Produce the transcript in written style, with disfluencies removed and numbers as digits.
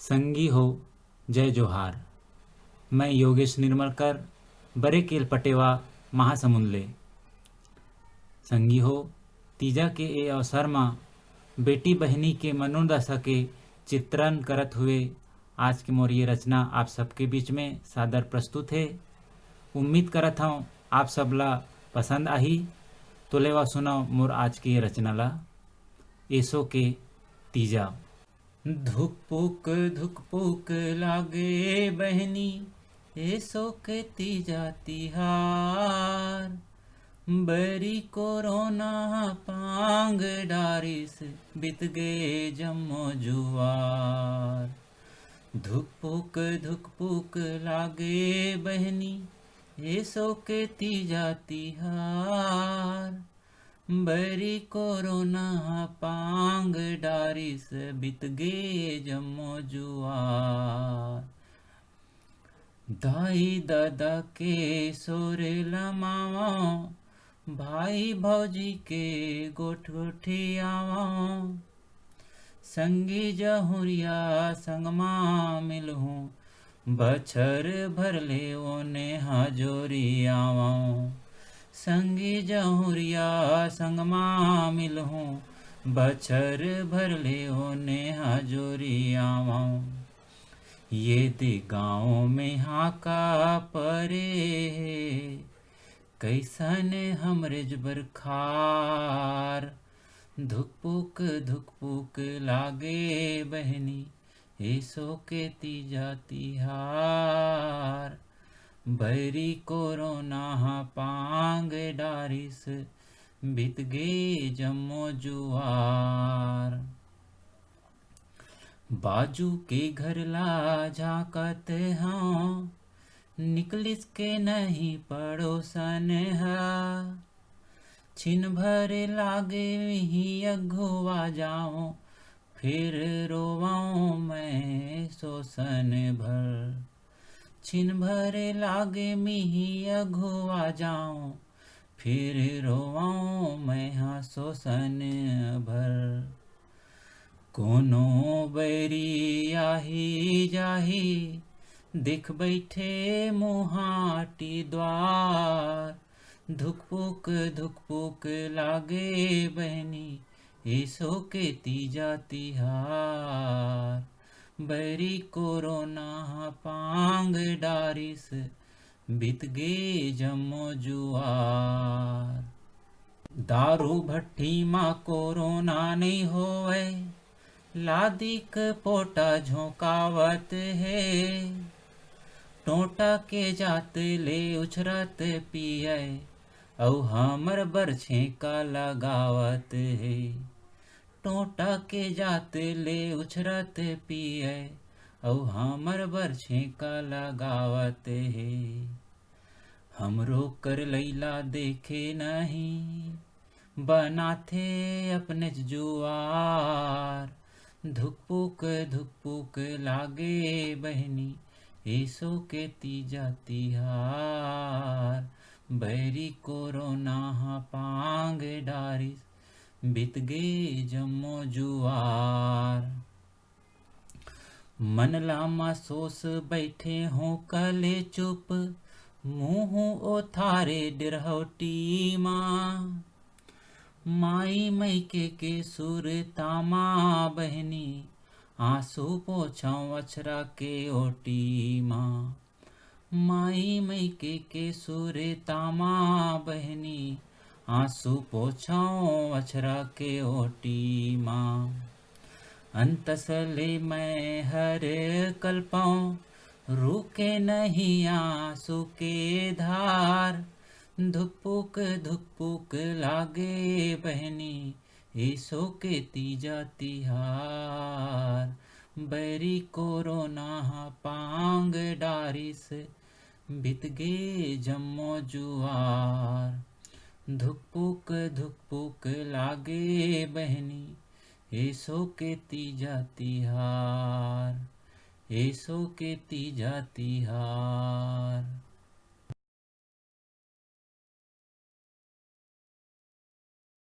संगी हो जय जोहार। मैं योगेश निर्मलकर बरे केल पटेवा महासमुंद ले। संगी हो तीजा के ए अवसर में बेटी बहनी के मनोदशा के चित्रण करत हुए आज की मोर ये रचना आप सबके बीच में सादर प्रस्तुत है। उम्मीद करत हूँ आप सबला पसंद आही। तो लेवा सुनाओ मोर आज की ये रचना ला। एसो के तीजा। धुक पुक लागे बहनी एसो के तीजा तिहार। बरी कोरोना पांग डारिस बीत गए जम्मो जुआर। धुक पुक लागे बहनी एसो के तीजा तिहार। बरी कोरोना पांग डारिस बीत गे जम्मो जुआर। दाई दादा के सोरे लमावा भाई भौजी के गोठ गोठियावा। संगी जहुरिया संगमा मिलहूँ बछर भर ले ओने हजोरियावा। संगी जहुरिया संगमा मिलहूँ बछर भर ले ओने हजोरियावा। ये दे गाँव में हाका परे कैसन हमरे जबर खार। धुक पुक लागे बहनी एसो के तीजा तिहार। बैरी कोरोना पांग डारिस बीत गे जम्मो जुआर। बाजू के घर ला झाकत हाँ निकलिस के नहीं पड़ोसन है। छिन भर लागे ही अघुआ जाऊं फिर रोवाऊं मैं शोषण भर। छिन भर लागे मिही अघुआ जाऊं फिर रोवाऊं मैं हाँ शोषण भर। कोनो बैरी आही जाही दिख बैठे मुहाटी द्वार। धुक पुक लागे बहनी एसो के तीजा तिहार। बैरी कोरोना पांग डारिस बीत गे जम्मो जुआर। दारू भट्टी माँ कोरोना नहीं होवे लादिक पोटा झोंकावत है। टोटा के जात ले उछरत पिए औ हमर बरछे का लगावत है। टोटा के जात ले उछरत पिए औ हमर बरछे का लगावत है। हमरो कर लैला देखे नहीं बनाथे अपने जुआर। धुक पुक लागे बहनी एसो के तीजा तिहार। बैरी कोरोना पांग डारिस बीत गे जम्मो जुआर। मन लामा सोस बैठे हों कले चुप मुँह ओ थारे डिरहौटी माँ। माई मैके के सुर तामा बहनी आंसू पोछाऊं अछरा के ओटी माँ। माई मैके के सुर तामा बहनी आंसू पोछाऊं अछरा के ओटी माँ। अंतसले मैं हर कल्पाऊं रुके नहीं आंसू के धार। धुक पुक लागे बहनी एसो के तीजा तिहार। बैरी कोरोना पांग डारिस बीत गे जम्मो जुआर। धुक पुक लागे बहनी एसो के तीजा तिहार। एसो के तीजा तिहार।